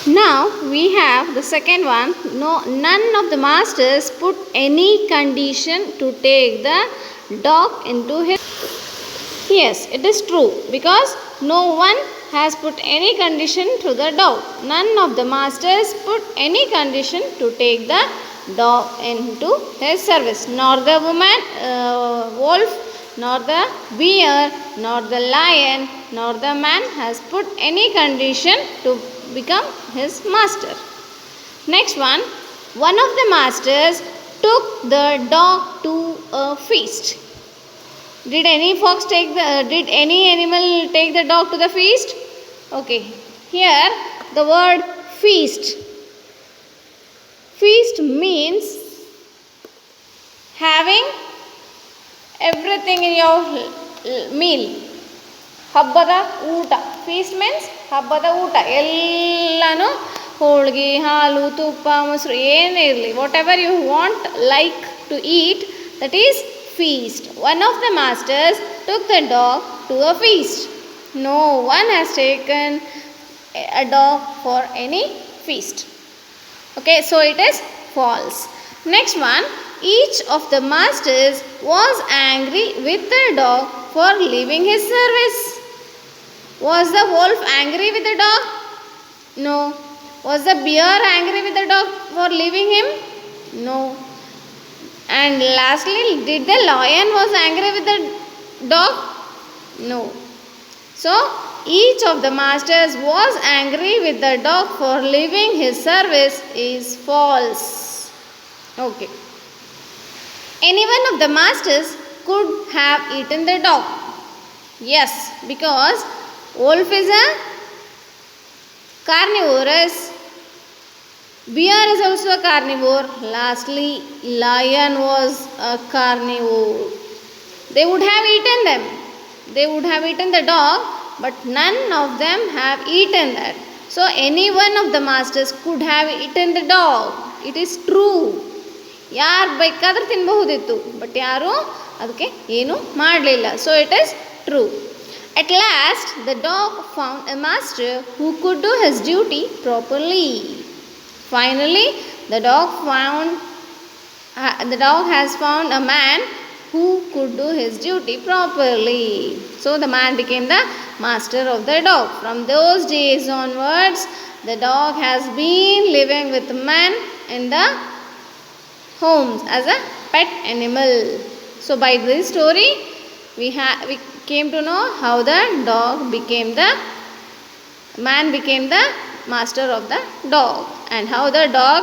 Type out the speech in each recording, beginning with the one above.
Now we have the second one. No, none of the masters put any condition to take the dog into his. Yes, it is true because no one has put any condition to the dog. None of the masters put any condition to take the dog into his service. Nor the wolf, nor the bear, nor the lion, nor the man has put any condition to become his master. Next one of the masters took the dog to a feast. Did any did any animal take the dog to the feast? Okay. Here the word feast. Feast means having everything in your meal. ಹಬ್ಬದ ಊಟ. Feast means ಹಬ್ಬದ ಊಟ. ಎಲ್ಲನೂ ಹೋಳಿಗೆ, ಹಾಲು, ತುಪ್ಪ, ಮೊಸರು ಏನೇ ಇರಲಿ, whatever you want like to eat, that is feast. One of the masters took the dog to a feast. No one has taken a dog for any feast. Okay, so it is false. Next one, each of the masters was angry with the dog for leaving his service. Was the wolf angry with the dog? No. Was the bear angry with the dog for leaving him? No. And lastly, did the lion was angry with the dog? No. So, each of the masters was angry with the dog for leaving his service is false. Okay. Any one of the masters could have eaten the dog. Yes, because wolf is a carnivorous. Bear is also a carnivore. Lastly, lion was a carnivore. They would have eaten them. They would have eaten the dog, but none of them have eaten that. So, any one of the masters could have eaten the dog. It is true. ಯಾರು ಬೇಕಾದರೂ ತಿನ್ನಬಹುದಿತ್ತು, but ಯಾರು ಅದಕ್ಕೆ ಏನು ಮಾಡಲಿಲ್ಲ. So it is true. At last, the dog found a master who could do his duty properly. Finally, the dog has found a man who could do his duty properly. So the man became the master of the dog. From those days onwards, the dog has been living with man in the homes as a pet animal. So by this story, we came to know how the man became the master of the dog, and how the dog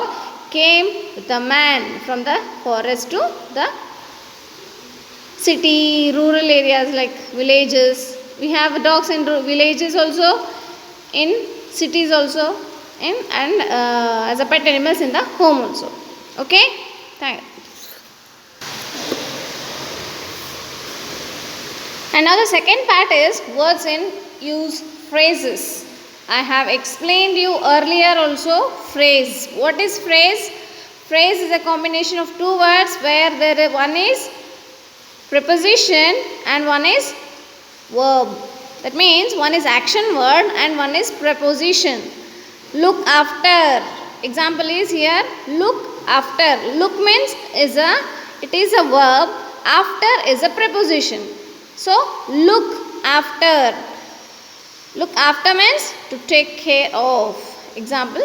came with the man from the forest to the city, rural areas like villages. We have dogs in villages also, in cities also, and as a pet animals in the home also. Okay, thank you. And now the second part is words in use, phrases. I have explained you earlier also phrase. What is phrase? Phrase is a combination of two words where one is preposition and one is verb. That means one is action word and one is preposition. Look after. Example is here, look after. Look means it is a verb. After is a preposition. So look after. Look after means to take care of. Example,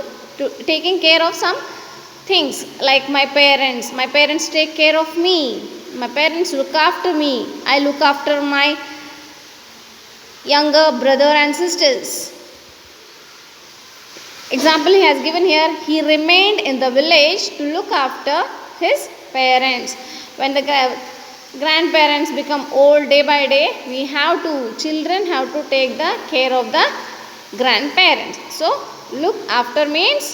taking care of some things like my parents. My parents take care of me. My parents look after me. I look after my younger brother and sisters. Example he has given here, he remained in the village to look after his parents. When the grandparents become old day by day, children have to take the care of the grandparents. So look after means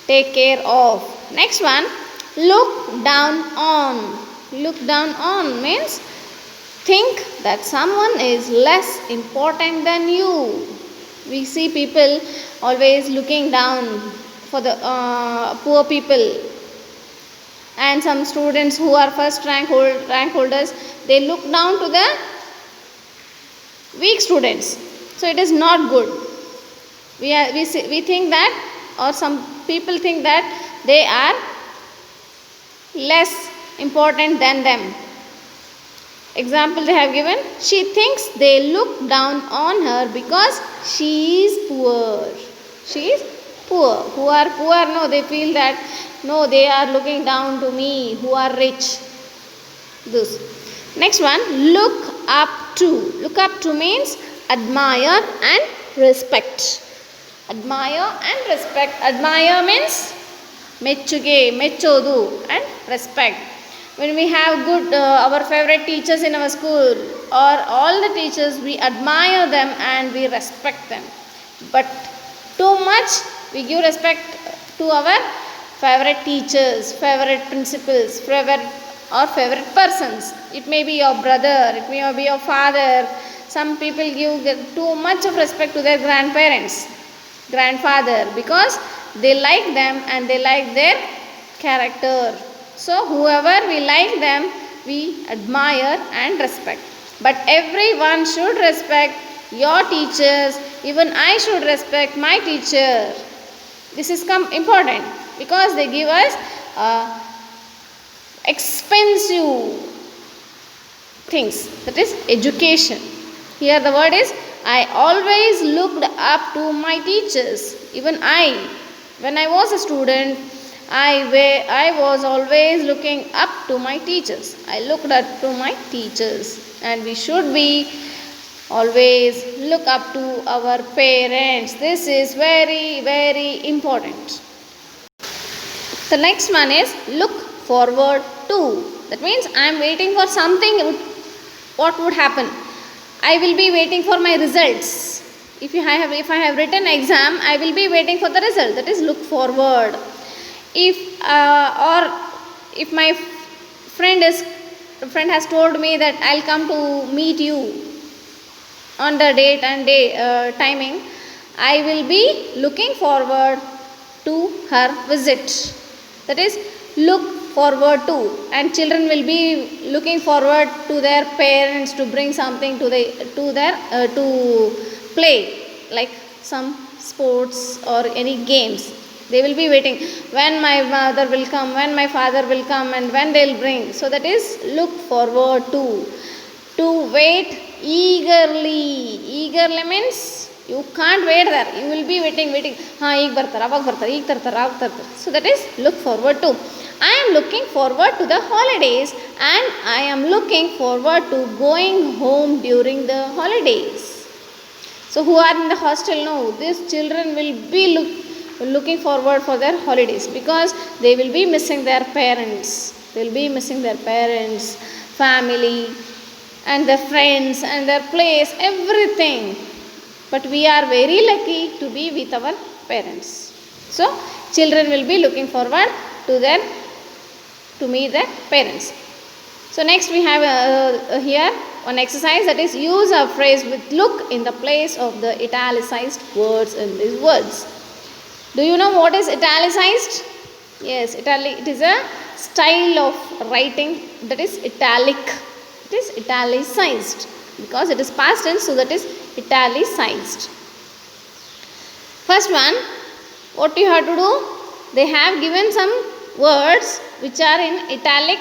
take care of. Next one, look down on. Look down on means think that someone is less important than you. We see people always looking down for the poor people. And some students who are first rank holders, they look down to the weak students. So it is not good. We think that, or some people think that they are less important than them. Example they have given: she thinks they look down on her because she is poor. She is poor. Who are poor, no, they feel that no, they are looking down to me who are rich. This. Next one, look up to. Look up to means admire and respect. Admire and respect. Admire means ಮೆಚ್ಚುಗೆ, ಮೆಚ್ಚೋದು, and respect. When we have good our favorite teachers in our school, or all the teachers, we admire them and we respect them. But too much we give respect to our favorite teachers, favorite principals, favorite persons. It may be your brother, it may be your father. Some people give too much of respect to their grandparents, grandfather, because they like them and they like their character. So whoever we like them, we admire and respect. But everyone should respect your teachers. Even I should respect my teacher. This is important because they give us expensive things, that is education. Here the word is, I always looked up to my teachers. Even when I was a student, I was always looking up to my teachers. I looked up to my teachers, and we should be always look up to our parents. This is very, very important. The next one is look forward to. That means I am waiting for something. What would happen? I will be waiting for my results. If I have written exam, I will be waiting for the result. That is look forward. If my friend has told me that I'll come to meet you on the date and timing, I will be looking forward to her visit. That is look forward to. And children will be looking forward to their parents to bring something to play, like some sports or any games. They will be waiting when my mother will come, when my father will come, and when they will bring. So that is look forward to. To wait eagerly. Eagerly means you can't wait there. You will be waiting. Eeg bartara, avag bartara, eeg tartara, avag tartara. So that is look forward to. I am looking forward to the holidays, and I am looking forward to going home during the holidays. So who are in the hostel, no, these children will be looking forward for their holidays, because they will be missing their parents. They will be missing their parents, family, and their friends, and their place, everything. But we are very lucky to be with our parents. So children will be looking forward to meet their parents. So next we have here one exercise, that is use a phrase with look in the place of the italicized words in these words. Do you know what is italicized? Yes, it is a style of writing that is italic. It is italicized because it is past tense, so that is italicized. First one, what you have to do? They have given some words which are in italic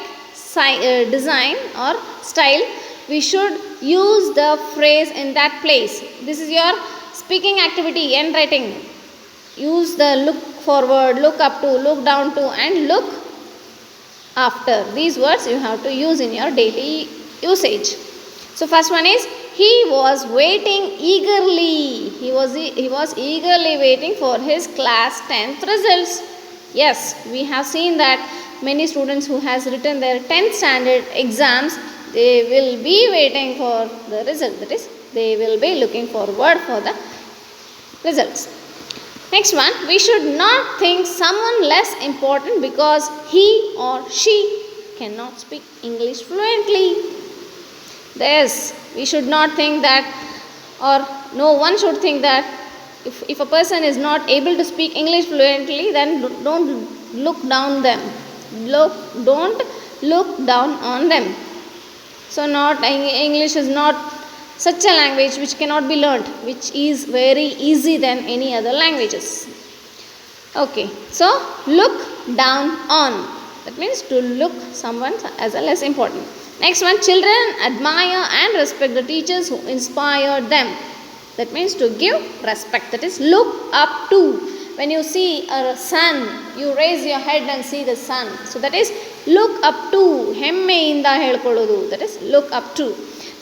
design or style. We should use the phrase in that place. This is your speaking activity and writing. Use the look forward, look up to, look down to, and look after. These words you have to use in your daily usage. So first one is, he was waiting eagerly. He was eagerly waiting for his class 10th results. Yes, we have seen that many students who has written their 10th standard exams, they will be waiting for the result. That is, they will be looking forward for the results. Next one, we should not think someone less important because he or she cannot speak English fluently. Yes, we should not think that, or no one should think that if a person is not able to speak English fluently, then don't look down them. Don't look down on them. So English is not such a language which cannot be learnt, which is very easy than any other languages. Okay, so look down on. That means to look someone as a less important. Next one, children admire and respect the teachers who inspired them. That means to give respect. That is look up to. When you see a sun, you raise your head and see the sun. So that is look up to. ಹೆಮ್ಮೆಯಿಂದ ಹೇಳ್ಕೊಳ್ಳೋದು. That is look up to.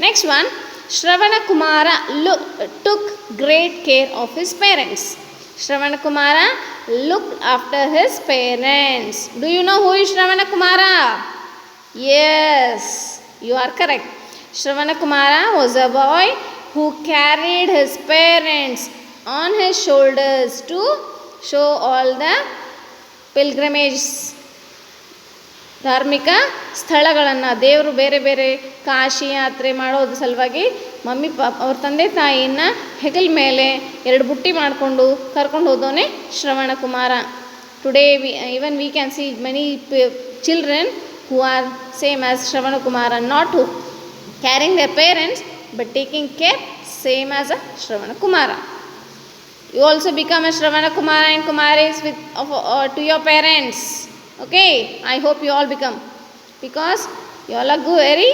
Next one, Shravana Kumara took great care of his parents. Shravana Kumara looked after his parents. Do you know who is Shravana Kumara? Yes, you are correct. Shravana Kumara was a boy who carried his parents on his shoulders to show all the pilgrimages. ಧಾರ್ಮಿಕ ಸ್ಥಳಗಳನ್ನು ದೇವರು ಬೇರೆ ಬೇರೆ ಕಾಶಿ ಯಾತ್ರೆ ಮಾಡೋದ್ರ ಸಲುವಾಗಿ ಅವ್ರ ತಂದೆ ತಾಯಿಯನ್ನು ಹೆಗಲ ಮೇಲೆ 2 ಬುಟ್ಟಿ ಮಾಡಿಕೊಂಡು ಕರ್ಕೊಂಡು ಹೋದವನೇ Shravana Kumara. Today even we can see many children who are same as Shravana Kumara, not who carrying their parents but taking care same as a Shravana Kumara. You also become a Shravana Kumara and Kumaris to your parents. Okay, I hope you all become, because you all are very